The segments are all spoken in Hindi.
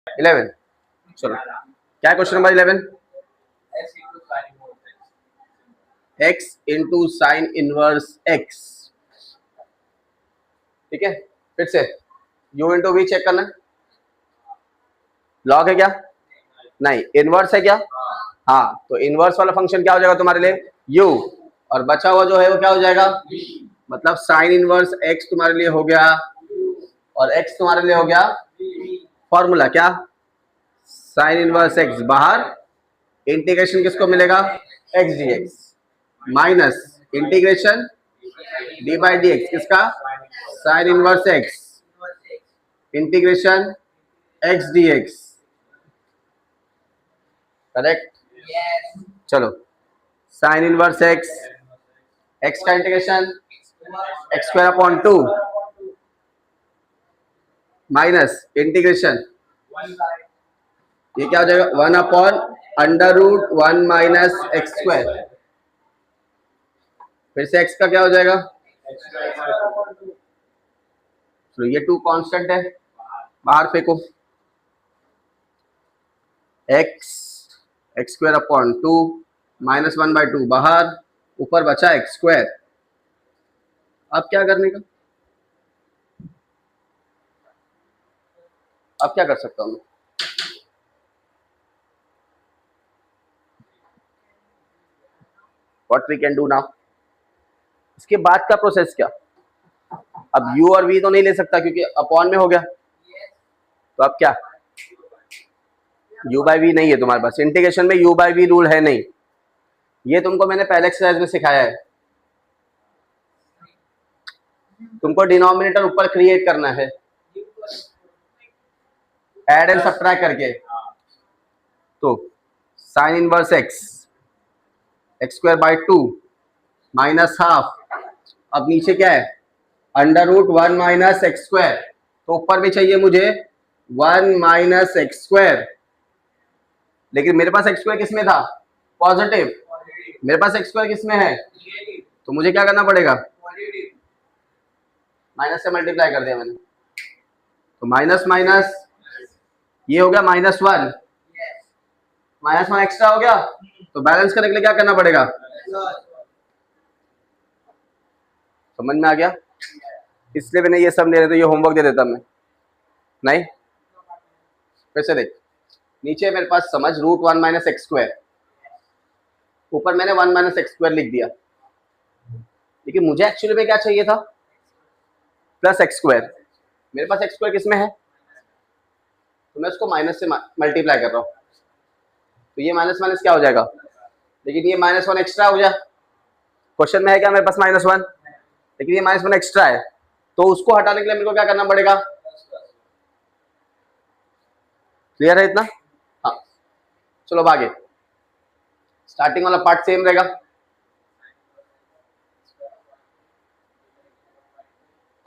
11। चलो क्या question number 11? x into sine inverse x। ठीक है, फिर से u इंटू वी चेक करना। लॉग है क्या? नहीं, इनवर्स है क्या? हाँ, तो इनवर्स वाला फंक्शन क्या हो जाएगा तुम्हारे लिए? u, और बचा हुआ जो है वो क्या हो जाएगा? मतलब साइन इनवर्स x तुम्हारे लिए हो गया और x तुम्हारे लिए हो गया फॉर्मूला क्या? साइन इनवर्स x बाहर, इंटीग्रेशन किसको मिलेगा? x dx minus integration d by D X किसका? Sine inverse x integration x dx। Correct? चलो, साइन इनवर्स x का integration x square upon 2 minus integration, ये क्या हो जाएगा? 1 upon under root 1 minus x square. फिर से x का क्या हो जाएगा? तो ये 2 कांस्टेंट है, बाहर फेंको। x square upon 2 minus 1 by 2 बाहर, ऊपर बचा एक्स स्क्वायर। अब क्या करने का? अब क्या कर सकता हूँ मैं? What we can do now? इसके बाद का प्रोसेस क्या? अब u और v तो नहीं ले सकता क्योंकि अपॉन में हो गया, तो अब क्या? u बाई वी नहीं है तुम्हारे पास, इंटीग्रेशन में u बाई वी रूल है नहीं। ये तुमको मैंने पहले एक्सरसाइज में सिखाया है। तुमको डिनोमिनेटर ऊपर क्रिएट करना है, ऐड एंड सब्ट्रैक्ट करके। तो sine inverse x square by 2 minus half, अब नीचे क्या है? Under root 1 minus x square, तो ऊपर भी चाहिए मुझे 1 माइनस एक्स स्क्वायर, लेकिन मेरे पास एक्स स्क्वायर किस में था? पॉजिटिव। मेरे पास एक्स स्क्वायर किस में है? तो मुझे क्या करना पड़ेगा? माइनस से मल्टीप्लाई कर दिया मैंने, तो माइनस माइनस ये हो गया -1, -1 एक्स्ट्रा हो गया, तो बैलेंस करने के लिए क्या करना पड़ेगा? समझ में आ गया? इसलिए मैंने ये सब ले रहे, तो ये होमवर्क दे देता मैं। नहीं, फिर से देख, नीचे मेरे पास समझ रूट 1 माइनस एक्स स्क्वायर, ऊपर मैंने 1 माइनस एक्स स्क्वायर लिख दिया, लेकिन मुझे एक्चुअली में क्या चाहिए था? Plus x square. मेरे पास एक्स स्क्वायर किस में है? तो मैं उसको माइनस से मल्टीप्लाई कर रहा हूँ, तो ये माइनस माइनस क्या हो जाएगा? लेकिन ये -1 एक्स्ट्रा हो जाए। क्वेश्चन में है क्या मेरे पास -1, लेकिन ये -1 एक्स्ट्रा है, तो उसको हटाने के लिए मेरे को क्या करना पड़ेगा? क्लियर है इतना? हाँ, चलो अब आगे। स्टार्टिंग वाला पार्ट सेम रहेगा।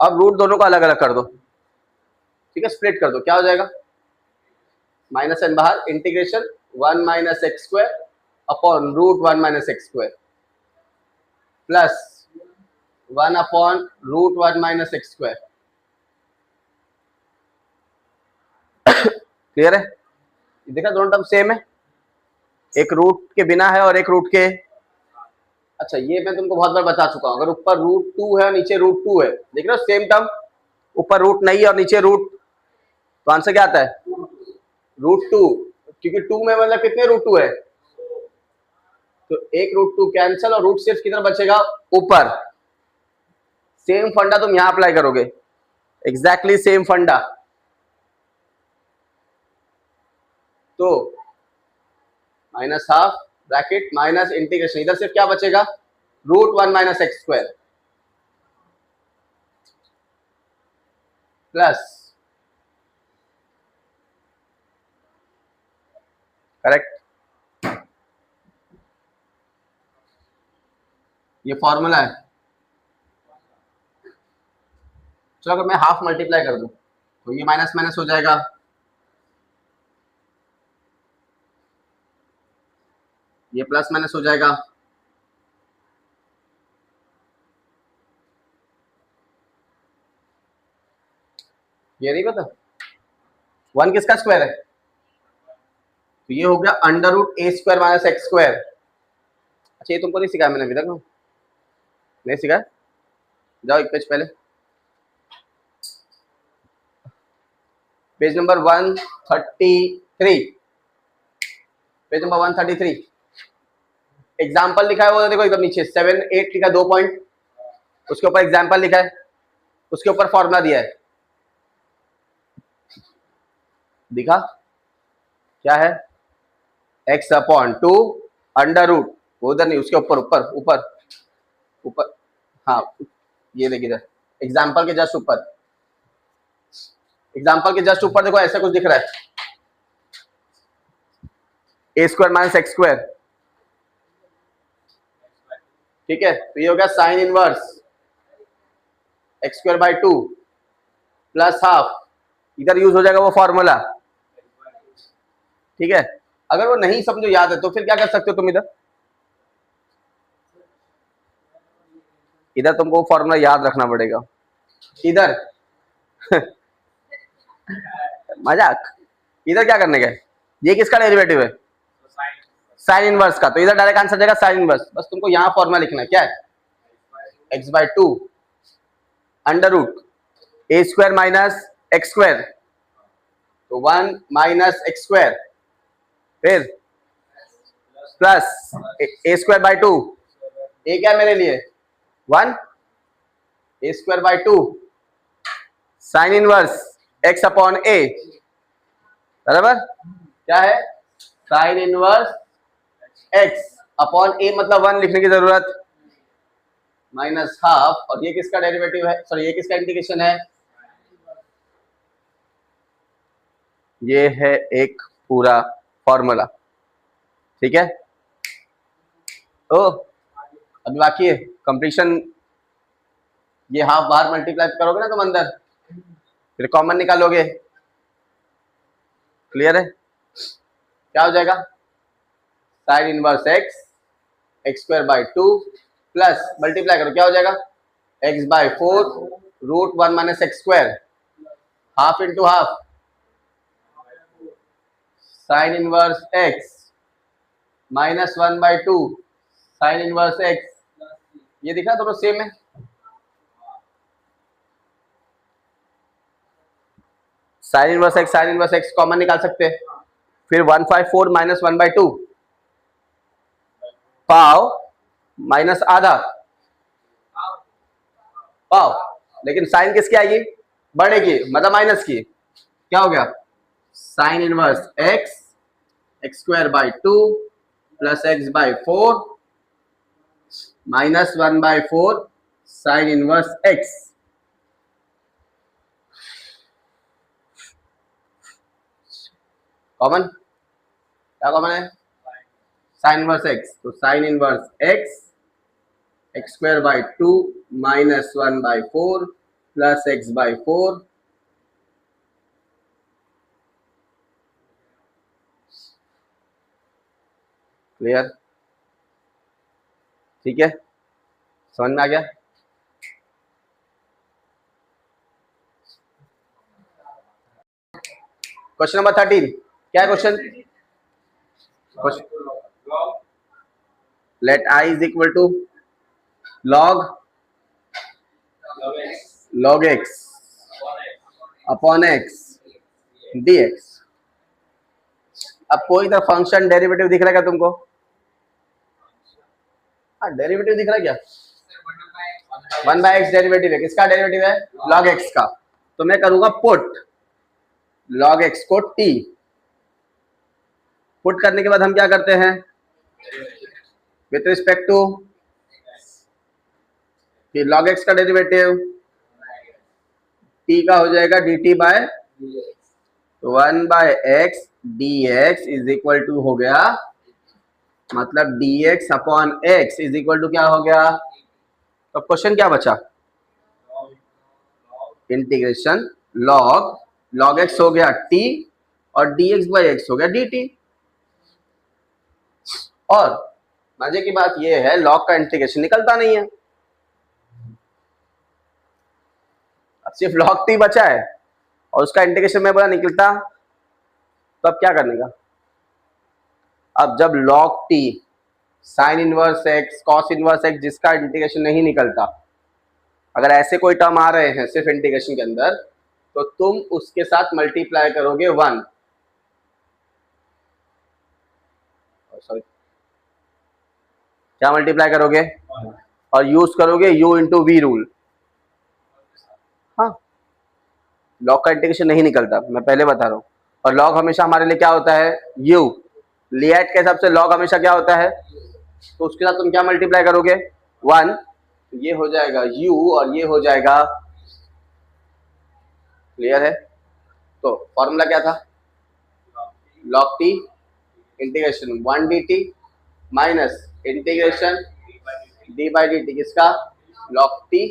अब रूट दोनों को अलग अलग कर दो, ठीक है, स्प्लिट कर दो। क्या हो जाएगा? -n बाहर, integration 1 minus x square upon root 1 minus x square plus 1 upon root 1 minus x square. Clear है? देखा, दोनों टर्म सेम है, एक रूट के बिना है और एक रूट के। अच्छा, ये मैं तुमको बहुत बार बता चुका हूं, अगर ऊपर √2 है और नीचे √2 है, देख रहे हो, सेम टर्म, ऊपर रूट नहीं है और नीचे रूट, तो आंसर क्या आता है? √2, क्योंकि 2 में मतलब कितने √2 है, तो एक √2 कैंसिल और रूट सिर्फ कितना बचेगा? ऊपर। सेम फंडा तुम यहां अप्लाई करोगे, एग्जैक्टली सेम फंडा। तो -हाफ ब्रैकेट माइनस इंटीग्रेशन, इधर सिर्फ क्या बचेगा? √1 minus x square plus, correct, ये फॉर्मूला है। चलो अगर मैं हाफ मल्टीप्लाई कर दूं, तो ये माइनस माइनस हो जाएगा, ये प्लस माइनस हो जाएगा, ये नहीं पता 1 किसका स्क्वायर है? तो ये हो गया under root A square minus x square. अच्छा ये तुमको नहीं सिखाया मैंने अभी तक, नहीं सिखाया? जाओ एक पेज पहले, page number 133, page number 133 example लिखा है वो देखो एकदम नीचे 7 8 लिखा है 2 पॉइंट, उसके ऊपर एग्जाम्पल लिखा है, उसके ऊपर फॉर्मूला दिया है, दिखा क्या है? x अपॉन 2 अंडर रूट, उधर नहीं उसके ऊपर ऊपर ऊपर ऊपर, हाँ ये देखिए इधर एग्जाम्पल के जस्ट ऊपर, एग्जाम्पल के जस्ट ऊपर देखो ऐसा कुछ दिख रहा है, ए स्क्वायर माइनस एक्स स्क्वायर, ठीक है? तो ये हो गया sign inverse x square by 2 plus half, इधर यूज हो जाएगा वो फॉर्मूला, ठीक है? अगर वो नहीं समझो याद है तो फिर क्या कर सकते हो तुम, इधर तुमको फॉर्मूला याद रखना पड़ेगा, इधर मजाक, इधर क्या करने का? ये किसका डेरिवेटिव है? साइन इनवर्स का, तो इधर डायरेक्ट आंसर जाएगा साइन इनवर्स। बस तुमको यहाँ फॉर्मूला लिखना है, क्या है? X by 2 under root A square minus x square, तो 1 माइनस एक्स स्क्वायर, फिर plus A square by 2, A क्या मेरे लिए 1, A square by 2 sine inverse X upon A, बराबर क्या है? Sine inverse X upon A, मतलब 1 लिखने की जरूरत, माइनस हाफ, और ये किसका डेरिवेटिव है, सॉरी ये किसका इंटीग्रेशन है? ये है एक पूरा फॉर्मूला, ठीक है? तो अभी बाकी है कंप्लीशन, ये हाफ बाहर मल्टीप्लाई करोगे ना तुम अंदर, फिर कॉमन निकालोगे, क्लियर है? क्या हो जाएगा? Sine inverse x x square by 2 plus multiply करो, क्या हो जाएगा? X by 4 root 1 minus x square, half into half sine inverse x minus 1 by 2 sine inverse x, ये दिखा दोनों सेम है, साइन इनवर्स एक्स कॉमन निकाल सकते हैं, फिर 154 माइनस 1 बाई 2 पाव माइनस आधा पाव, लेकिन साइन किसकी आएगी? बड़े की, मतलब माइनस की, क्या हो गया? Sign inverse x x square by 2 plus x by 4 minus 1 by 4 sign inverse x, common, क्या कॉमन है? साइन इनवर्स एक्स, तो sine inverse x x square by 2 minus 1 by 4 plus x by 4, clear? ठीक है, समझ में आ गया? क्वेश्चन नंबर 13, क्या है question? Let I is equal to log x upon x d x. अब कोई तो फंक्शन डेरिवेटिव दिख रहा है क्या तुमको? हाँ डेरिवेटिव दिख रहा है क्या? 1 बाय एक्स डेरिवेटिव है, किसका डेरिवेटिव है? लॉग एक्स का। तो मैं करूंगा पुट लॉग एक्स को टी, पुट करने के बाद हम क्या करते हैं? With respect to log x का डेरिवेटिव टी का हो जाएगा D t by 1 by x d x is equal to हो गया, मतलब d x upon x is equal to क्या हो गया? तो क्वेश्चन क्या बचा? इंटीग्रेशन लॉग एक्स हो गया टी और डी एक्स बाई एक्स हो गया डी टी। और मजे की बात यह है लॉग का इंटीग्रेशन निकलता नहीं है, अब सिर्फ लॉग टी बचा है और उसका इंटीग्रेशन में बड़ा निकलता, तो अब क्या करने का? अब जब log t sign inverse x cos inverse x जिसका इंटीग्रेशन नहीं निकलता, अगर ऐसे कोई टर्म आ रहे हैं सिर्फ इंटीग्रेशन के अंदर, तो तुम उसके साथ मल्टीप्लाई करोगे 1, सॉरी क्या मल्टीप्लाई करोगे, और यूज करोगे u इंटू वी रूल। हाँ, लॉग का इंटीग्रेशन नहीं निकलता, मैं पहले बता रहा हूँ। और लॉग हमेशा हमारे लिए क्या होता है, u। लिएट के हिसाब से लॉग हमेशा क्या होता है, तो उसके साथ तुम क्या मल्टीप्लाई करोगे 1, ये हो जाएगा u और ये हो जाएगा, क्लियर है। तो फॉर्मूला क्या था, log t integration 1 dt minus integration d by d T, किसका, log t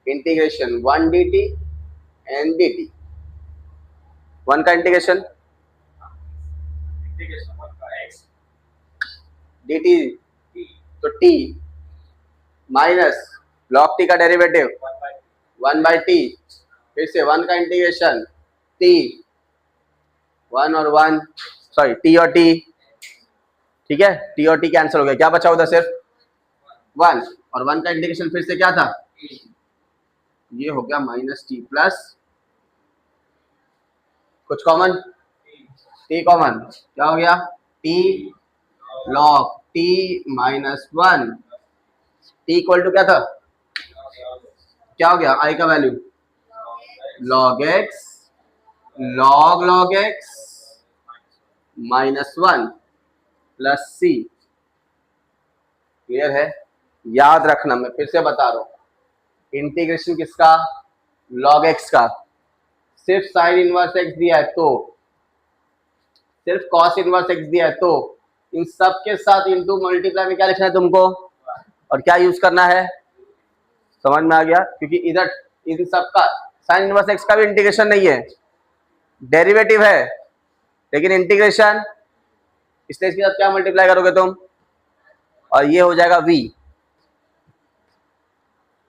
integration 1 dt and dt, 1 का इंटीग्रेशन dt, तो t माइनस log t का डेरिवेटिव 1 बाई टी, फिर से 1 का इंटीग्रेशन t, 1 और 1 सॉरी t और t, ठीक है, t और t कैंसिल हो गया, क्या बचा उधर सिर्फ 1, और 1 का इंटीग्रेशन फिर से क्या था, ये हो गया माइनस टी प्लस कुछ कॉमन, t कॉमन, क्या हो गया t log t minus 1, t equal to क्या था, क्या हो गया i का value log x log x minus 1 plus c, clear है। याद रखना, मैं फिर से बता रहा हूं, इंटीग्रेशन किसका, log x का, सिर्फ साइन इनवर्स x दिया है तो, सिर्फ कॉस इनवर्स x दिया है तो, इन सब के साथ इनटू मल्टीप्लाई में क्या लिखना है तुमको, और क्या यूज करना है, समझ में आ गया, क्योंकि इधर इन सब का साइन इनवर्स x का भी इंटीग्रेशन नहीं है, डेरिवेटिव है लेकिन इंटीग्रेशन, इसलिए इसके साथ क्या मल्टीप्लाई करोगे तुम, और ये हो जाएगा v,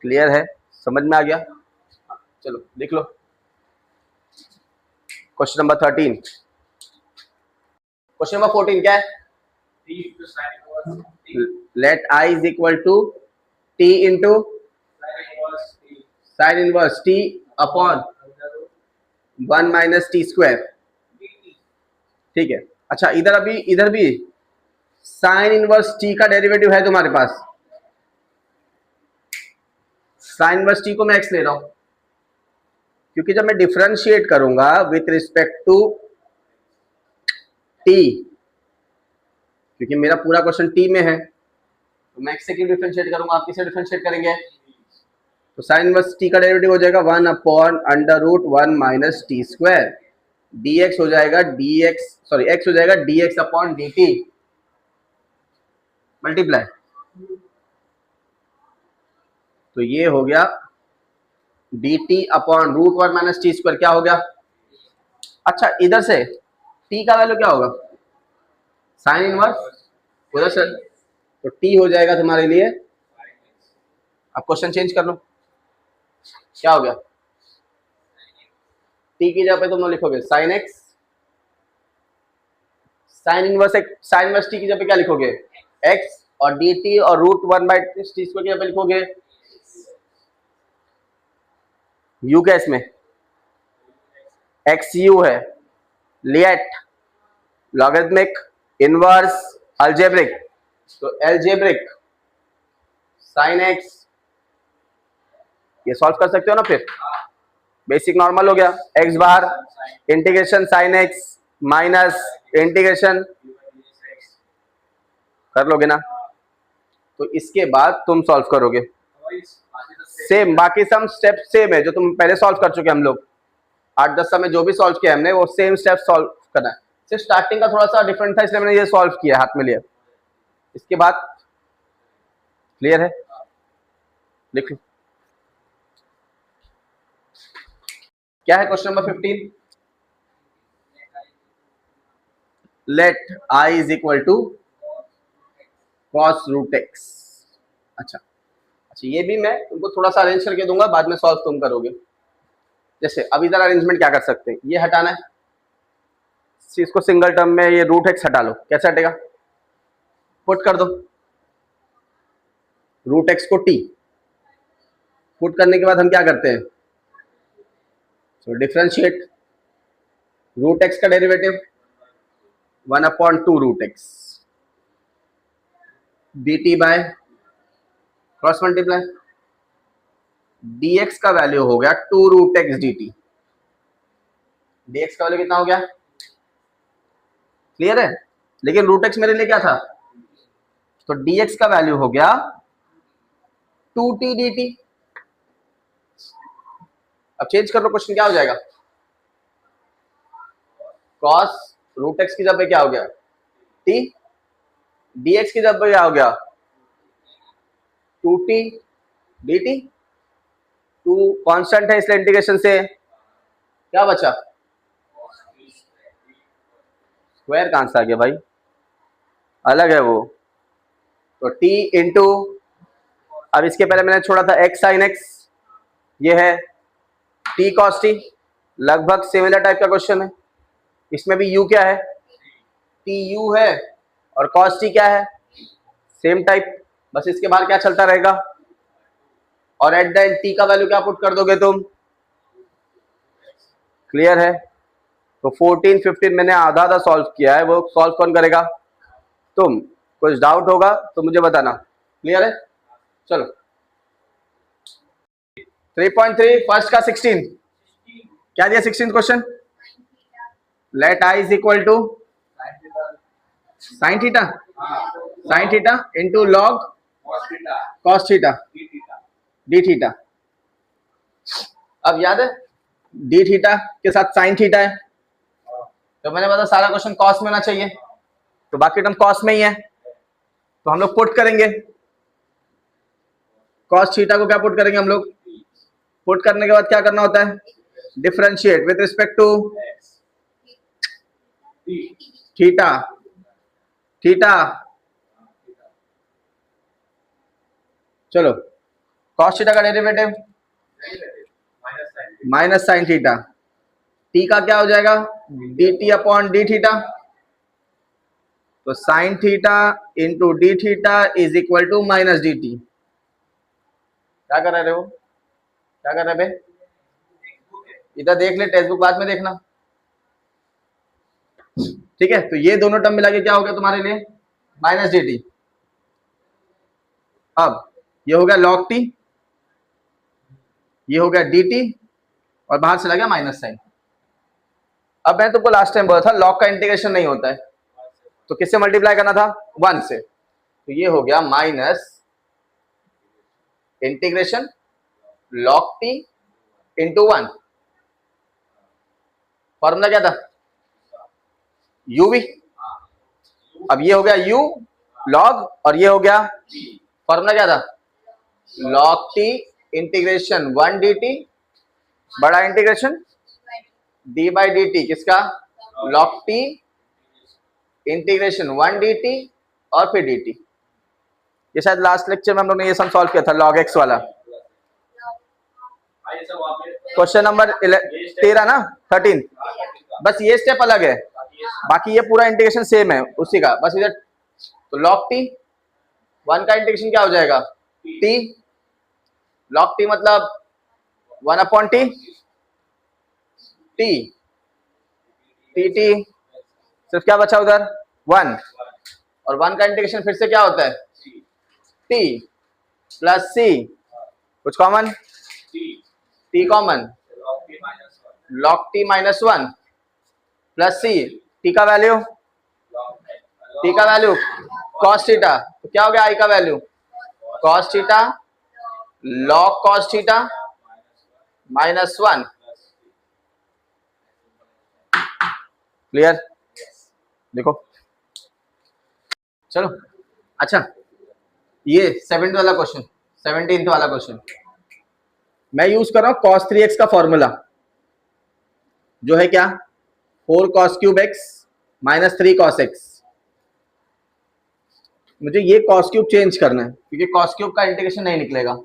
क्लियर है, समझ में आ गया। चलो लिख लो क्वेश्चन नंबर 13। क्वेश्चन नंबर 14 क्या है, let i is equal to t into sine inverse t upon 1 minus t square, ठीक है। अच्छा इधर भी साइन इनवर्स t का डेरिवेटिव है तुम्हारे पास, साइन इनवर्स t को मैं x ले रहा हूं, क्योंकि जब मैं डिफरेंशिएट करूंगा विथ रिस्पेक्ट टू t, क्योंकि मेरा पूरा क्वेश्चन t में है, तो मैं x से क्यों डिफरेंशिएट करूंगा, आप किसे डिफरेंशिएट करेंगे, तो साइन इनवर्स t का डेरिवेटिव हो जाएगा 1 upon under root 1 minus t square, dx हो जाएगा x हो जाएगा dx अपॉन dt मल्टीप्लाई, तो ये हो गया dt upon root 1 minus t square, क्या हो गया। अच्छा इधर से t का वैल्यू क्या होगा, साइन इनवर्स, उधर से तो t हो जाएगा तुम्हारे लिए, अब क्वेश्चन चेंज कर लो, क्या हो गया, t की जगह पे तुम लिखोगे sine x, sine inverse t की जगह पे क्या लिखोगे x, और dt और रूट 1 बाई टी स्क्वायर की जगह पे लिखोगे u, क्या इसमें x u है, लिएट लॉगरिथमिक इनवर्स अलजेब्रिक, तो एलजेब्रिक साइन x, ये सॉल्व कर सकते हो ना, फिर बेसिक नॉर्मल हो गया, x बार integration sine x minus integration, कर लोगे ना, तो इसके बाद तुम सॉल्व करोगे, सेम बाकी सब स्टेप सेम है जो तुम पहले सॉल्व कर चुके, हम लोग 8-10 समय जो भी सॉल्व किया हमने वो सेम स्टेप सॉल्व करना है, सिर्फ स्टार्टिंग का थोड़ा सा डिफरेंट था इसलिए मैंने ये सॉल्व किया, हाथ में लिया, इसके बाद क्लियर है, लिख लो क्या है question number 15, let i is equal to cos root x. अच्छा ये भी मैं तुमको थोड़ा सा अरेंज करके दूंगा, बाद में सॉल्व तुम करोगे। जैसे अब इधर अरेंजमेंट क्या कर सकते हैं, ये हटाना है, चीज को सिंगल टर्म में ये रूट एक्स हटा लो, कैसे हटेगा? पुट कर दो रूट एक्स को टी, पुट करने के बाद हम क्या करते हैं? तो डिफरेंशिएट रूट एक्स का derivative 1/2 root x d t by cross multiply, dx का वैल्यू हो गया 2 root x d t. dx का वैल्यू कितना हो गया? क्लियर है? लेकिन रूट एक्स मेरे लिए क्या था? तो dx का वैल्यू हो गया 2t dt। अब चेंज कर लो, क्वेश्चन क्या हो जाएगा? cos रूट एक्स की जगह क्या हो गया? t, dx की जगह क्या हो गया? 2t dt। 2 कांस्टेंट है इसलिए इंटीग्रेशन से क्या बचा? स्क्वायर कहां से आ गया भाई? अलग है वो। तो t इंटू, अब इसके पहले मैंने छोड़ा था x sin x, ये है t cos t। लगभग सिमिलर टाइप का क्वेश्चन है, इसमें भी u क्या है? t u है, और cos t क्या है? सेम टाइप, बस इसके बाहर क्या चलता रहेगा? और एट द एंड t का वैल्यू क्या पुट कर दोगे तुम? क्लियर है? तो 14 15 मैंने आधा आधा सॉल्व किया है, वो सॉल्व कौन करेगा? तुम। कुछ डाउट होगा तो मुझे बताना। क्लियर है? चलो 3.3 फर्स्ट का 16 क्या दिया? 16 question, let i is equal to sine theta, sine theta into log cos theta d theta. अब याद है डी थीटा के साथ साइन थीटा है, तो मैंने बताया सारा क्वेश्चन कॉस में होना चाहिए, तो बाकी टर्म कॉस में ही है, तो हम लोग पुट करेंगे कॉस थीटा को। क्या पुट करेंगे हम लोग? पुट करने के बाद क्या करना होता है? Differentiate with respect to theta, theta. चलो कॉस थीटा का derivative minus sine theta, T का क्या हो जाएगा? D T upon D theta. तो sine theta into D theta is equal to minus D T. क्या कर रहे हो? क्या कर रहे बे? इधर देख ले, टेक्स्ट बुक बाद में देखना, ठीक है? तो ये दोनों टर्म मिला के क्या हो गया तुम्हारे लिए? Minus D T. अब ये हो गया लॉग टी, ये हो गया डी टी, और बाहर चला गया माइनस साइन। अब मैं तुमको लास्ट टाइम बोला था लॉग का इंटीग्रेशन नहीं होता है, तो किससे मल्टीप्लाई करना था? 1 से। तो ये हो गया minus integration log T into 1। Formula क्या था? uv। अब ये हो गया u लॉग, और ये हो गया फॉर्मूला क्या था? लॉग टी इंटीग्रेशन 1 dt बड़ा integration d by d T, किसका? लॉग टी इंटीग्रेशन 1 dt और फिर dt। ये शायद लास्ट लेक्चर में हम लोग ने ये सम सॉल्व किया था, लॉग एक्स वाला क्वेश्चन नंबर 13 ना 13। बस ये स्टेप अलग है, बाकी ये पूरा इंटीग्रेशन सेम है उसी का, बस इधर। तो लॉग टी 1 का इंटीग्रेशन क्या हो जाएगा? t, लॉग टी मतलब 1 upon T, T T T, सिर्फ क्या बचा उधर? 1, और 1 का इंटीग्रेशन फिर से क्या होता है? t प्लस c, कुछ common? t common, log T minus 1 plus c, t का वैल्यू, t का वैल्यू cos थीटा, तो क्या हो गया i का value? cos theta log cos theta minus 1। Clear? देखो चलो। अच्छा ये 7th वाला क्वेश्चन, 17th वाला क्वेश्चन मैं यूज कर रहा हूं cos 3x का फॉर्मूला, जो है क्या? 4 cos cube x minus 3 cos x। मुझे ये cos क्यूब चेंज करना है, क्योंकि cos क्यूब का इंटीग्रेशन नहीं निकलेगा।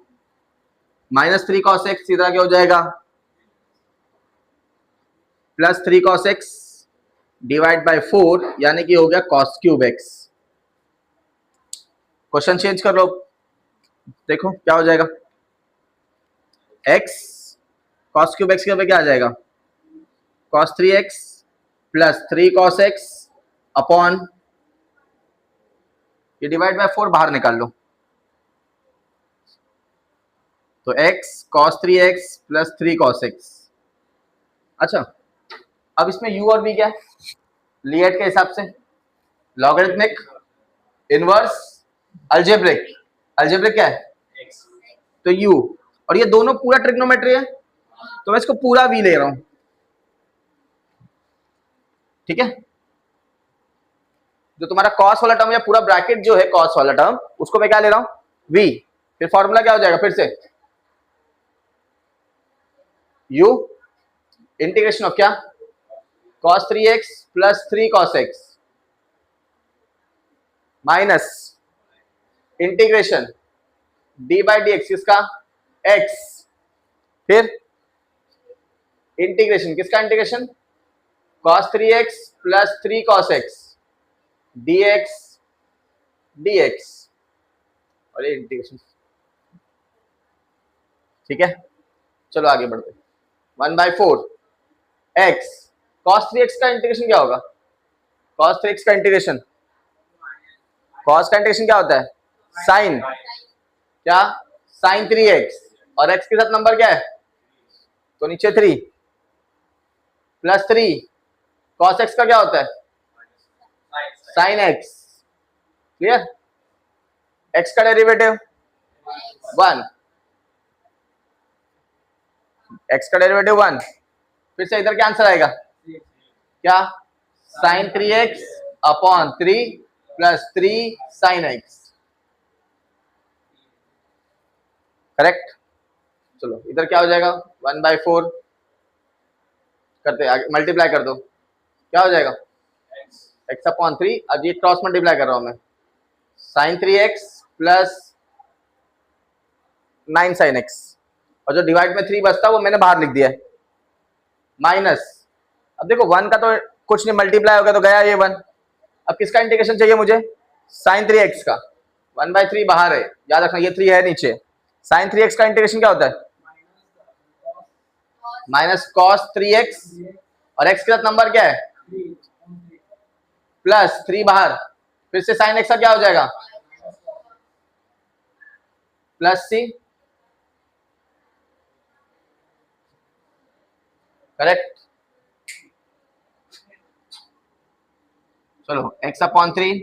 माइनस 3 cos x सीधा क्या हो जाएगा? Plus 3 cos x divide by 4 यानी कि हो गया cos cube x। Question change कर लो, देखो क्या हो जाएगा। x cos क्यूब x के ऊपर क्या आ जाएगा, cos 3x plus 3 cos x upon, ये डिवाइड बाय 4 बाहर निकाल लो, तो x cos 3x plus 3 cos x। अच्छा, अब इसमें u और v क्या है, लिएट के हिसाब से लॉगरिथमिक, इनवर्स, अलजेब्रिक। अलजेब्रिक क्या है, तो u, और ये दोनों पूरा ट्रिग्नोमेट्री है, तो मैं इसको पूरा v ले रहा हूं, ठीक है। जो तुम्हारा cos वाला टर्म या पूरा ब्रैकेट जो है cos वाला टर्म, उसको मैं क्या ले रहा हूं, v। फिर फॉर्मूला क्या हो जाएगा, फिर से u इंटीग्रेशन ऑफ क्या, cos 3x plus 3 cos x minus integration d by D X किसका, x, फिर इंटीग्रेशन किसका, integration cos 3x plus 3 cos x dx dx, और ये इंटीग्रेशन, ठीक है। चलो आगे बढ़ते, 1/4 x cos 3x का इंटीग्रेशन क्या होगा, cos 3x का इंटीग्रेशन, cos का इंटीग्रेशन क्या होता है, साइन, क्या, साइन 3x, और x के साथ नंबर क्या है, तो नीचे 3 प्लस 3 cos x का क्या होता है, साइन x, क्लियर। x का डेरिवेटिव 1, x का डेरिवेटिव 1, फिर से इधर क्या आंसर आएगा, क्या, sine 3x upon 3 plus 3 sine x, correct. चलो इधर क्या हो जाएगा, 1/4 करते आगे, मल्टीप्लाई कर दो, क्या हो जाएगा, x अपॉन 3, अब ये क्रॉस मल्टीप्लाई कर रहा हूं मैं, sign 3x plus 9 sine x, और जो डिवाइड में 3 बचता है वो मैंने बाहर लिख दिया है, माइनस, अब देखो 1 का तो कुछ नहीं, मल्टीप्लाई हो गया तो गया ये 1, अब किसका इंटीग्रेशन चाहिए मुझे, साइन 3x का, 1/3 बाहर है, याद रखना ये 3 है नीचे, साइन 3x का इंटीग्रेशन क्या होता है, माइनस cos 3x, और x के साथ नंबर क्या है, प्लस 3 बाहर, फिर से साइन x का क्या हो जाएगा, प्लस c, करेक्ट। चलो x upon 3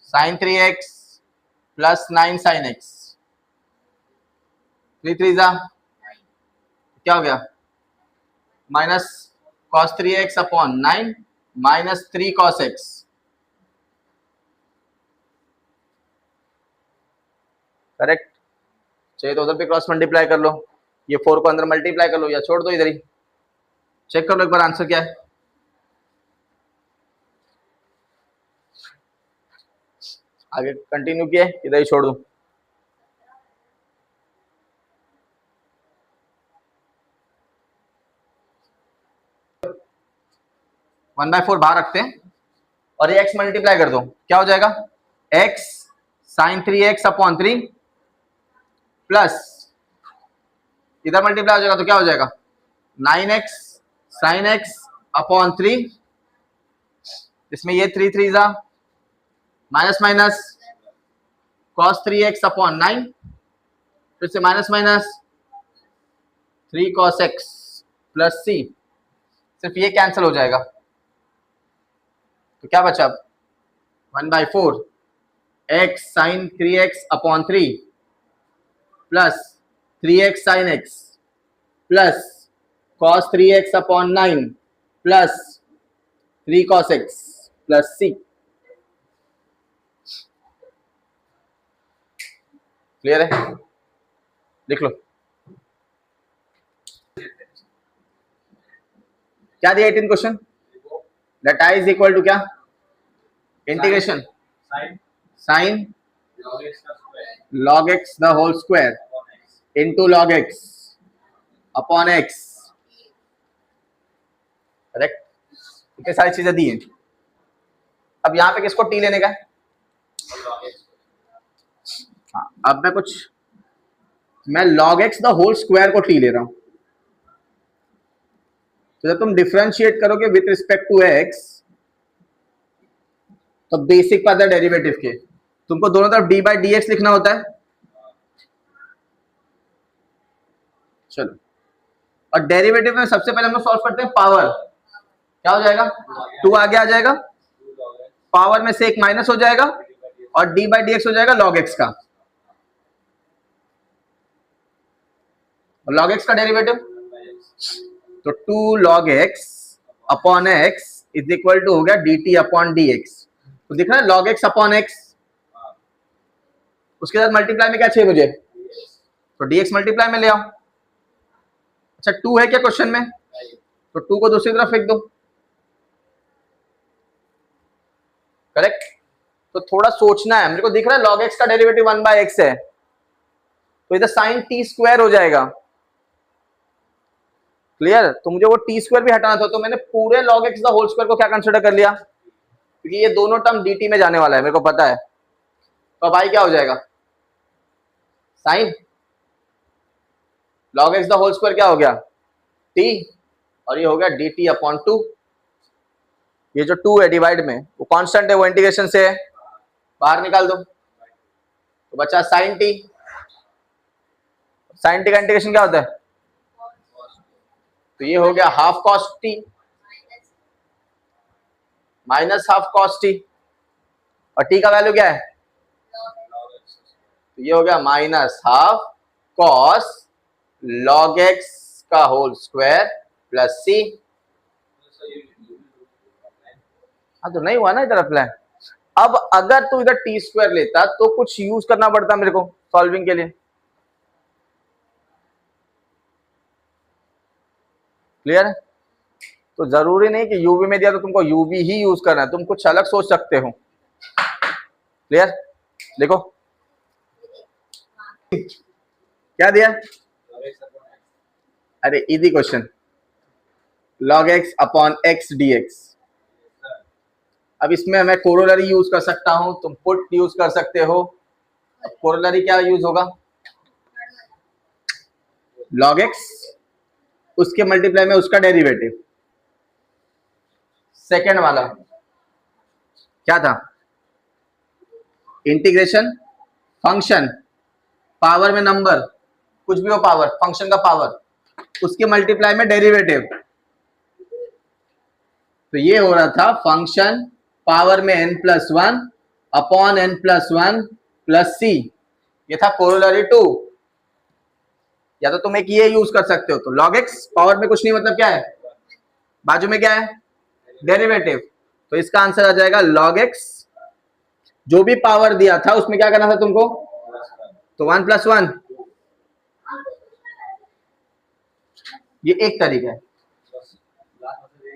sine 3x plus 9 sine x, 3 3 जा क्या हो गया, minus cos 3x upon 9 minus 3 cos x, correct. चाहिए तो उधर पे क्रॉस मल्टीप्लाई कर लो, ये 4 को अंदर मल्टीप्लाई कर लो, या छोड़ दो इधर ही, चेक कर लो एक बार आंसर क्या है। आगे कंटिन्यू किए, इधर ही छोड़ दूं, वन बाय 4 बाहर रखते हैं, और ये x मल्टीप्लाई कर दो, क्या हो जाएगा, x sine 3x upon 3 plus, इधर मल्टीप्लाई हो जाएगा तो क्या हो जाएगा, 9x साइन x अपॉन 3, इसमें ये 3 3 जा minus minus cos 3x upon 9, फिर से minus minus 3 cos x plus c, सिर्फ ये कैंसिल हो जाएगा, तो क्या बचा, 1/4 x sine 3x upon 3 plus 3x sine x plus cos 3x upon 9 plus 3 cos x plus c, clear है, लिख लो क्या दिया 18 question, that I is equal to क्या, integration sine log x the whole square into log x upon x, correct. इतनी सारी चीजें दी हैं। अब यहाँ पे किसको टी लेने का है? हाँ, अब मैं log x the whole square को टी ले रहा हूं। तो जब तुम डिफरेंशिएट करोगे विथ रिस्पेक्ट टू x, तो बेसिक पता है डेरिवेटिव के, तुमको दोनों तरफ डी बाई डी एक्स लिखना होता है। चलो, और डेरिवेटिव में सबसे पहले हम लोग सॉल्व करते हैं पावर। क्या हो जाएगा? 2 आगे आ जाएगा, पावर में से एक माइनस हो जाएगा और डी बाई डी एक्स हो जाएगा log x का। और log x का डेरिवेटिव तो 2 log x upon x is equal to हो गया dt अपॉन dx। तो दिख रहा है log x अपॉन x, उसके साथ मल्टीप्लाई में क्या चाहिए मुझे? तो dx मल्टीप्लाई में ले आओ। अच्छा 2 है क्या क्वेश्चन में? तो 2 को दूसरी तरफ फेंक दो। करेक्ट। तो थोड़ा सोचना है, मेरे को दिख रहा है log x का डेरिवेटिव 1 बाय x है, तो इधर साइन टी स्क्वायर हो जाएगा। क्लियर? तो मुझे वो टी स्क्वायर भी हटाना था, तो मैंने पूरे log x the whole square को क्या कंसिडर कर लिया, क्योंकि ये दोनों टर्म dt में जाने वाला है, मेरे को पता है। तो अब आई क्या हो जाएगा? Sine log x the whole square क्या हो गया? t, और ये हो गया dt अपॉन 2। ये जो 2 है डिवाइड में, वो कांस्टेंट है, वो इंटीग्रेशन से है, बाहर निकाल दो, तो बचा साइन टी। साइन टी का इंटीग्रेशन क्या होता है? तो ये हो गया half cos T minus half cos T, और टी का वैल्यू क्या है? तो ये हो गया minus half cos log x का होल स्क्वायर प्लस सी। हाँ, तो नहीं हुआ ना इधर अप्लाई। अब अगर तू इधर टी स्क्वायर लेता तो कुछ यूज करना पड़ता मेरे को सॉल्विंग के लिए। क्लियर है? तो जरूरी नहीं कि यूवी में दिया तो तुमको यूवी ही यूज करना है, तुम कुछ अलग सोच सकते हो। क्लियर? देखो क्या दिया, अरे easy question, log x upon x dx। अब इसमें मैं कोरोलरी यूज कर सकता हूं, तुम पुट यूज कर सकते हो। कोरोलरी क्या यूज होगा? log x उसके मल्टीप्लाई में उसका डेरिवेटिव। सेकेंड वाला क्या था? इंटीग्रेशन फंक्शन, पावर में नंबर, कुछ भी हो पावर, फंक्शन का पावर, उसके मल्टीप्लाई में डेरिवेटिव। तो ये हो रहा था फंक्शन पावर में n+1 अपॉन n+1 प्लस सी। ये था कोरोलरी 2। या तो तुम एक ये यूज कर सकते हो, तो log x पावर में कुछ नहीं, मतलब क्या है, बाजू में क्या है, डेरिवेटिव। तो इसका आंसर आ जाएगा log x, जो भी पावर दिया था उसमें क्या करना था तुमको, तो 1+1। ये एक तरीका है।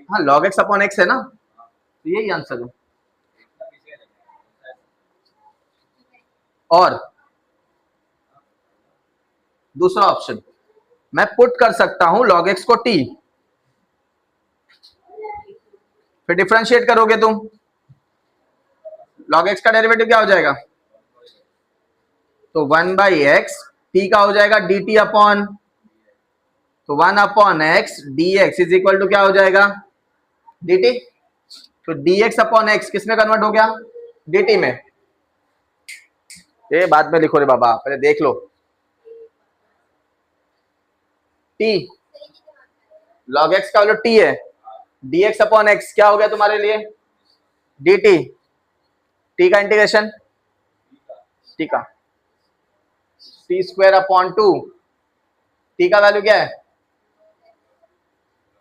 हाँ, log x अपॉन x है ना, तो यही आंसर है। और दूसरा ऑप्शन, मैं पुट कर सकता हूं log x को t, फिर डिफरेंशिएट करोगे तुम, log x का डेरिवेटिव क्या हो जाएगा, तो 1/x, t का हो जाएगा dt अपॉन, तो 1/x dx is equal to क्या हो जाएगा, dt। तो dx अपॉन x किस में कन्वर्ट हो गया, dt में। ये बाद में लिखो रे बाबा, पहले देख लो। t log x का वैल्यू t है, dx अपॉन x क्या हो गया तुम्हारे लिए, dt। t का इंटीग्रेशन, t का t स्क्वायर अपॉन 2, t का वैल्यू क्या है।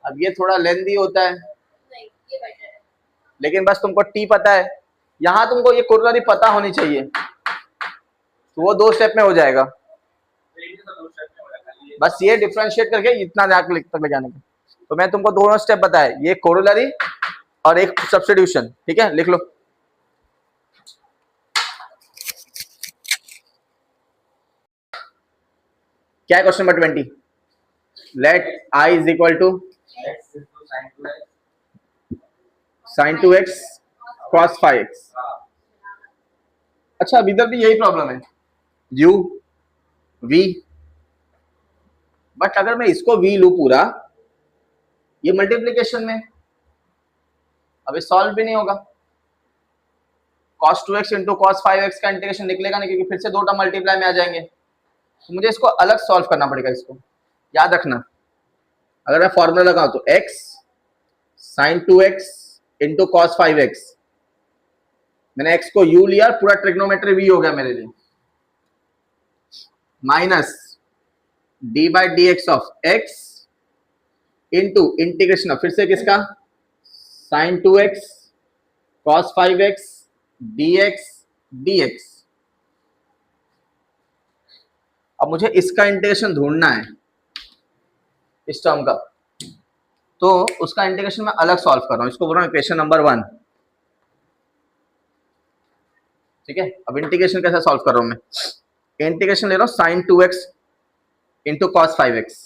अब ये थोड़ा लेंदी होता है, लेकिन बस तुमको t पता है, यहां तुमको ये कोरोलरी पता होनी चाहिए, तो वो 2 स्टेप में हो जाएगा। बस ये डिफरेंशिएट करके इतना तक ले जाने का। तो मैं तुमको दोनों स्टेप बताए, ये कोरोलरी और एक सब्स्टिट्यूशन। ठीक है, लिख लो। क्या है question number 20? Let i is equal to, sin 2x cos 5x। अच्छा अब इधर भी यही प्रॉब्लम है, u v, बट अगर मैं इसको v लू पूरा, ये मल्टीप्लीकेशन में, अभी सॉल्व भी नहीं होगा। cos 2x into cos 5x का इंटीग्रेशन निकलेगा नहीं, क्योंकि फिर से दो टर्म मल्टीप्लाई में आ जाएंगे, तो मुझे इसको अलग सॉल्व करना पड़ेगा। इसको याद रखना, अगर मैं फॉर्मूला लगाऊं तो x sin 2x into cos 5x, मैंने x को u लिया, पूरा ट्रिग्नोमेट्री v हो गया मेरे लिए, minus D by D x of x into integration of फिर से किसका, sin 2x cos 5x dx dx। अब मुझे इसका इंटीग्रेशन ढूंढना है, इस टर्म का, तो उसका इंटीग्रेशन मैं अलग सॉल्व कर रहा हूं, इसको बोल रहा हूं इक्वेशन नंबर 1। ठीक है, अब इंटीग्रेशन कैसे सॉल्व कर रहा हूं मैं, इंटीग्रेशन ले रहा हूं sin 2x into cos 5x।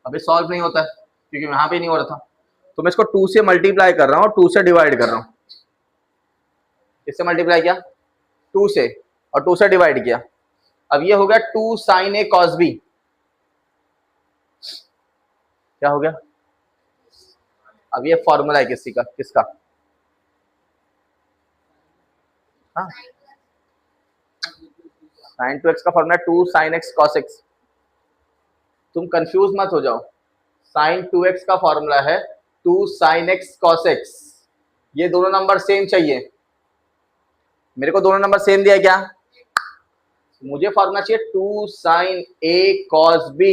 अभी सॉल्व नहीं होता है क्योंकि यहां पे नहीं हो रहा था, तो मैं इसको 2 से मल्टीप्लाई कर रहा हूं और 2 से डिवाइड कर रहा हूं। किससे मल्टीप्लाई किया, 2 से, और 2 से डिवाइड किया। अब ये हो गया 2 sin a cos b, क्या हो गया, अब ये फॉर्मूला है किसी का, किसका, हाँ sin 2x का formula 2 sin x cos x। तुम कंफ्यूज मत हो जाओ, sin 2x का फॉर्मूला है 2 sin x cos x। ये दोनों नंबर सेम चाहिए, मेरे को दोनों नंबर सेम दिया क्या, मुझे फॉर्मूला चाहिए 2 sin a cos b,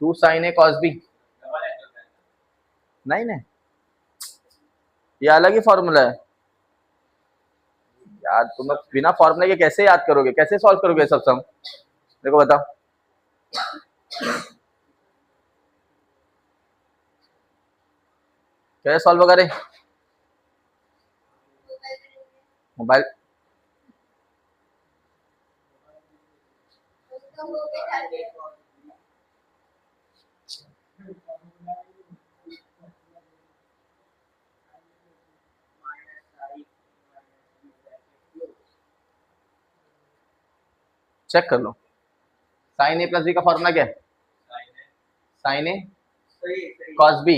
2 sin a cos b। नहीं नहीं, ये अलग ही फॉर्मूला है यार, तुम लोग बिना फॉर्मूले के कैसे याद करोगे, कैसे सॉल्व करोगे सब सम, मेरे को बताओ। कैसे सॉल्व होगा रे, मोबाइल चेक कर लो। sin a प्लस बी का फॉर्मूला क्या है, sin a cos b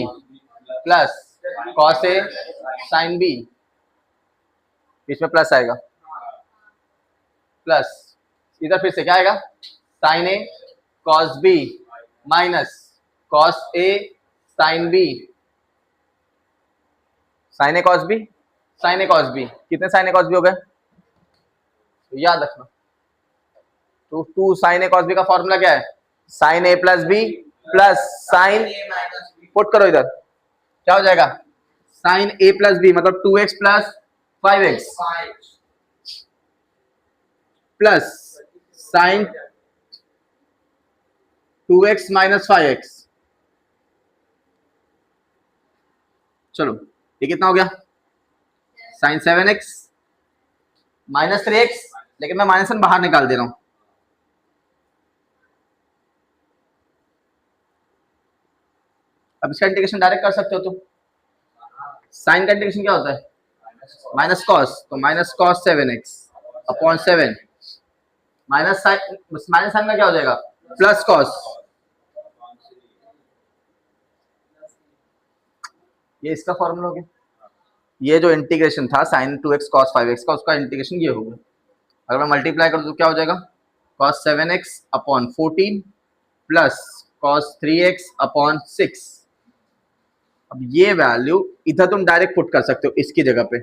plus cos a sin b, इसमें प्लस आएगा, प्लस इधर फिर से क्या आएगा, sin a cos b minus cos a sin b, sin a cos b, sin a cos b, कितने sin a cos b हो गए, तो याद रखना। तो 2 sin a cos b का फॉर्मूला क्या है, sin a plus b plus sin, put करो इधर, क्या हो जाएगा, sin a प्लस b मतलब 2x plus 5x plus sin 2x minus 5x। चलो ये कितना हो गया, sin 7x माइनस 3x, लेकिन मैं माइनस बाहर निकाल दे रहा हूं। अब इसका इंटीग्रेशन डायरेक्ट कर सकते हो तुम, साइन का इंटीग्रेशन क्या होता है, माइनस कॉस, तो minus cos 7x upon 7, minus sine में क्या हो जाएगा, प्लस कॉस, ये इसका फॉर्मूला हो गया। ये जो इंटीग्रेशन था sin 2x cos 5x का, उसका इंटीग्रेशन ये होगा। अगर मैं मल्टीप्लाई करूँ तो क्या हो जाएगा, cos 7x upon 14 plus cos 3x upon 6। अब ये वैल्यू इधर तुम डायरेक्ट पुट कर सकते हो इसकी जगह पे,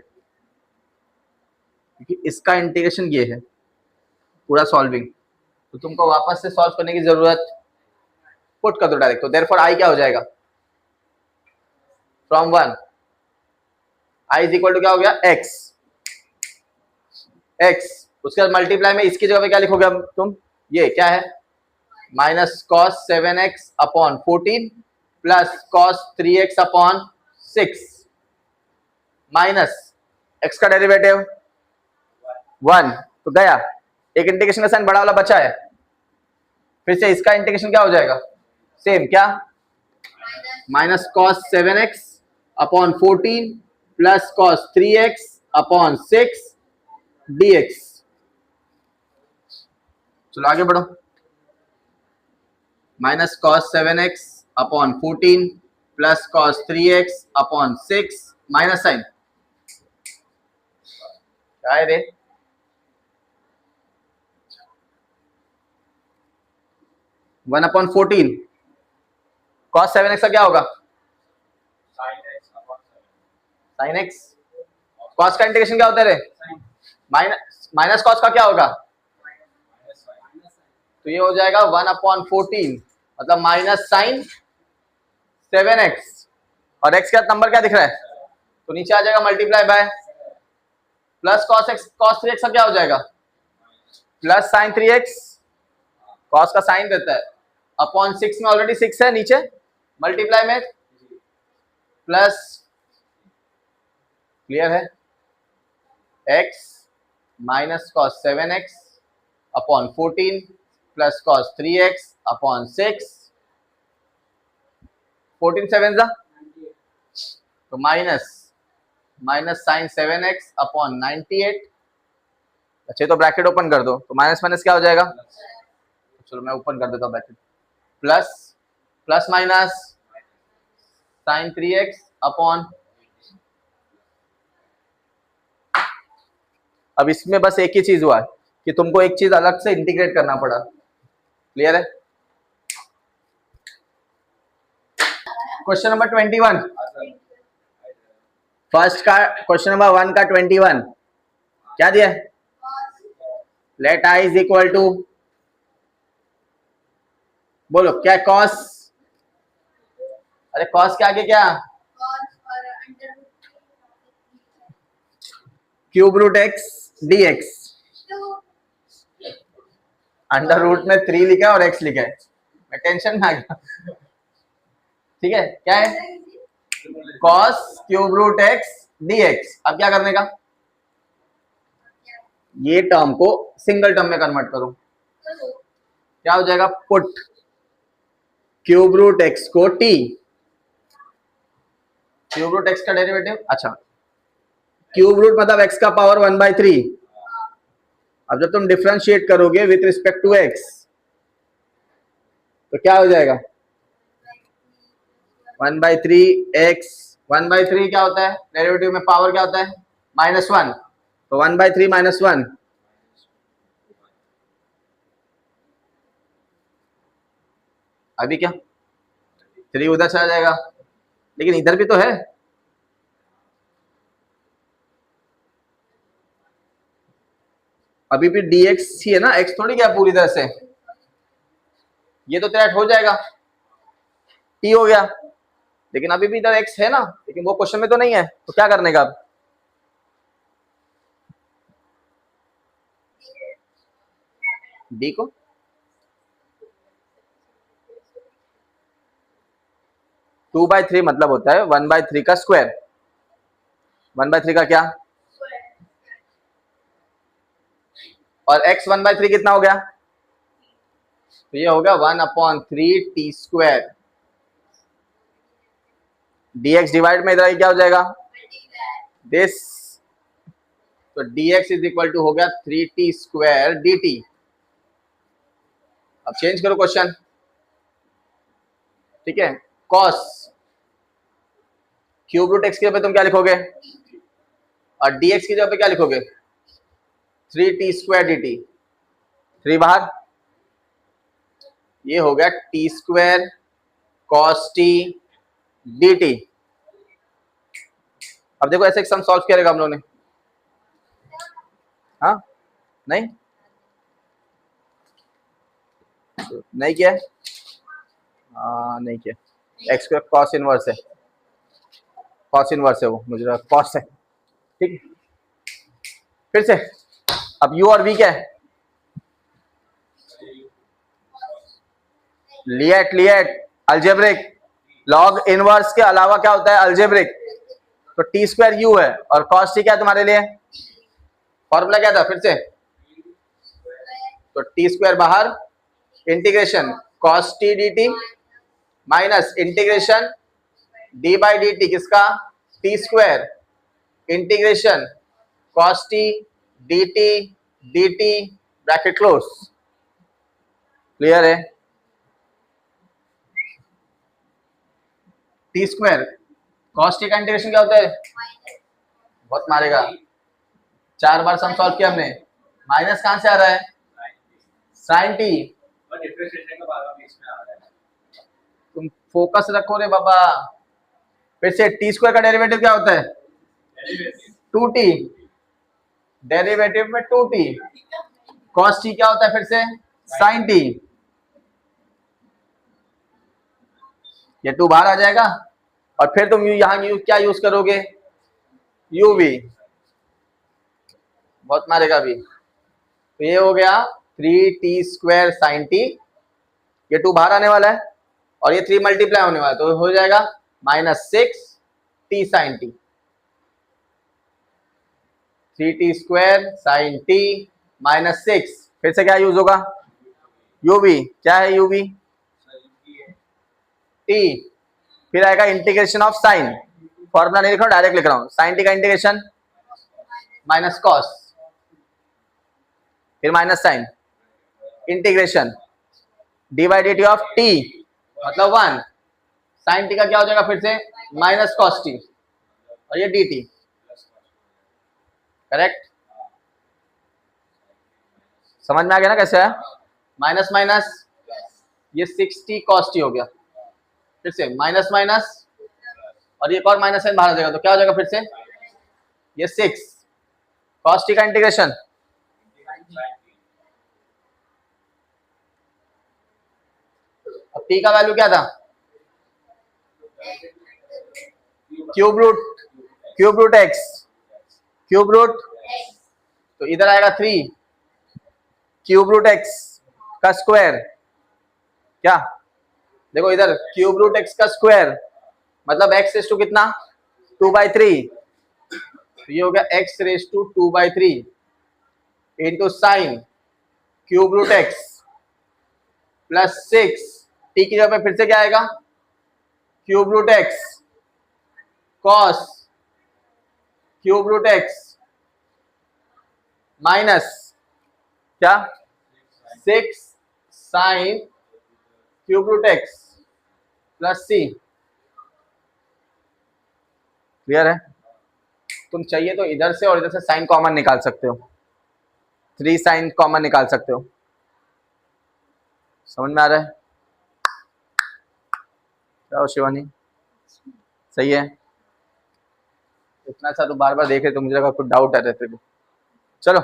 क्योंकि इसका इंटीग्रेशन ये है पूरा सॉल्विंग, तो तुमको वापस से सॉल्व करने की जरूरत, पुट कर दो डायरेक्ट। तो देयरफॉर आई क्या हो जाएगा, from 1 I is equal to क्या हो गया, x, उसके बाद मल्टीप्लाई में इसकी जगह पे क्या लिखोगे तुम, ये क्या है, minus cos 7x upon 14 plus cos 3x upon 6 minus x का डेरिवेटिव 1, तो गया, एक इंटीग्रेशन का साइन बड़ा वाला बचा है, फिर से इसका इंटीग्रेशन क्या हो जाएगा, सेम क्या, minus cos 7x upon 14 plus cos 3x upon 6 dx। चलो आगे बढ़ो, minus cos 7x upon 14 plus cos 3x upon 6 minus sine क्या है रे, वन अपॉन 14 कॉस 7x का क्या होगा, साइन x। कॉस का इंटीग्रेशन क्या होता है रे, माइनस कॉस का क्या होगा, तो ये हो जाएगा 1/14 मतलब माइनस साइन 7x और x का नंबर क्या दिख रहा है, तो नीचे आ जाएगा multiply by plus cos x, cos 3x का क्या हो जाएगा, प्लस साइन 3x, कॉस का साइन देता है, अपॉन 6 में ऑलरेडी 6 है नीचे, मल्टीप्लाई में प्लस, क्लियर है, x minus cos 7x upon 14 plus cos 3x upon 6, 14 7 जा तो माइनस साइन 7x अपॉन 98। अच्छा तो ब्रैकेट ओपन कर दो, तो माइनस माइनस क्या हो जाएगा, चलो मैं ओपन कर देता हूँ bracket, plus plus minus sine 3x upon, अब इसमें बस एक ही चीज हुआ कि तुमको एक चीज अलग से इंटीग्रेट करना पड़ा, क्लियर है। क्वेश्चन नंबर 21, फर्स्ट का क्वेश्चन नंबर 1 का 21 क्या दिया है, let i is equal to, बोलो क्या कॉस, अरे कॉस के आगे क्या, cube root x dx, under root में 3 लिखा है और x लिखा है, मैं टेंशन में आ गया, ठीक है क्या है, cos cube root x dx। अब क्या करने का, ये टर्म को सिंगल टर्म में कन्वर्ट करो, क्या हो जाएगा, पुट क्यूब रूट x को t, क्यूब रूट x का डेरिवेटिव, अच्छा क्यूब रूट मतलब x का पावर 1/3, अब जब तुम डिफरेंशिएट करोगे विथ रिस्पेक्ट टू x तो क्या हो जाएगा, 1/3x, 1/3 क्या होता है डेरिवेटिव में, पावर क्या होता है -1, तो 1/3 -1, अभी क्या 3 उधर चला जाएगा, लेकिन इधर भी तो है, अभी भी dx ही है ना, x थोड़ी क्या पूरी तरह से, ये तो तेरा हो जाएगा, t हो गया, लेकिन अभी भी इधर x है ना, लेकिन वो क्वेश्चन में तो नहीं है, तो क्या करने का अब, d को टू बाई थ्री मतलब होता है 1/3 का स्क्वायर, 1/3 का क्या, और x 1/3 कितना हो गया, तो ये हो गया 1/3 t स्क्वायर, dx डिवाइड में इधर क्या हो जाएगा दिस, तो dx इज इक्वल टू हो गया 3t स्क्वायर dt। अब चेंज करो क्वेश्चन, ठीक है, cos क्यूब रूट x की जगह पे तुम क्या लिखोगे, और dx की जगह पे क्या लिखोगे, 3t स्क्वायर dt, 3 बाहर, ये हो गया t square cos t dt। अब देखो ऐसे एक सम सॉल्व किया रहेगा हम लोगों ने, हाँ नहीं नहीं किया, हाँ नहीं किया, एक्स स्क्वायर कॉस इनवर्स है, कॉस इनवर्स है वो, मुझे कॉस है, ठीक है, फिर से अब u और v क्या है, लिएट अलजेब्रिक, लॉग इनवर्स के अलावा क्या होता है अलजेब्रिक, तो टी स्क्वायर u है और कॉस टी क्या है तुम्हारे लिए, फॉर्मूला क्या था फिर से, तो टी स्क्वायर बाहर integration cos t dt minus integration d by d T किसका t square integration cos t dt dt bracket close. Clear है? टी स्क्वायर cos t का इंटीग्रेशन क्या होता है? बहुत मारेगा। 4 बार सम सॉल्व किया हमने, माइनस कहां से आ रहा है? Sign T. तुम फोकस रखो रे बाबा। फिर से टी स्क्वायर का डेरिवेटिव क्या होता है? 2t। डेरिवेटिव में 2t। cos t क्या होता है फिर से? sin t। ये 2 बाहर आ जाएगा और फिर तुम यहाँ क्या यूज करोगे? u भी। बहुत मारेगा भी। तो ये हो गया 3t स्क्वायर sin t। ये 2 बाहर आने वाला है और ये 3 मल्टीप्लाई होने वाला है, तो हो जाएगा -6t sin t। 3t square sin t -6। फिर से क्या यूज होगा? u भी। क्या है u भी? t। फिर आएगा इंटीग्रेशन ऑफ साइन। फॉर्मूला नहीं लिख रहा हूं, डायरेक्ट लिख रहा हूं। साइन टी का इंटीग्रेशन माइनस कॉस, फिर minus sine, integration d by d t of t मतलब 1। साइन टी का क्या हो जाएगा फिर से? माइनस कॉस टी और ये डी टी। करेक्ट? समझ में आ गया ना कैसे है? माइनस माइनस ये 6t कॉस टी हो गया। फिर से माइनस माइनस और ये और माइनस साइन बाहर आ जाएगा, तो क्या हो जाएगा फिर से? ये 6 कॉस टी का इंटीग्रेशन अब t का वैल्यू क्या था? Cube root x। Cube root तो इधर आएगा 3 क्यूब रूट x का स्क्वायर। क्या देखो इधर क्यूब रूट x का स्क्वायर मतलब x रेस टू कितना? 2/3। तो ये हो गया x raise to 2/3 into sine cube root x plus 6 t की जगह पे फिर से क्या आएगा? Cube root x cos cube root x minus क्या? 6 sine cube root x plus c। Clear है? तुम चाहिए तो इधर से और इधर से साइन कॉमन निकाल सकते हो, 3 साइन कॉमन निकाल सकते हो। समझ में आ रहा है? क्या हो शिवानी? सही है? इतना सा तो बार बार देखे तो मुझे लगा कुछ डाउट आ रहे थे। चलो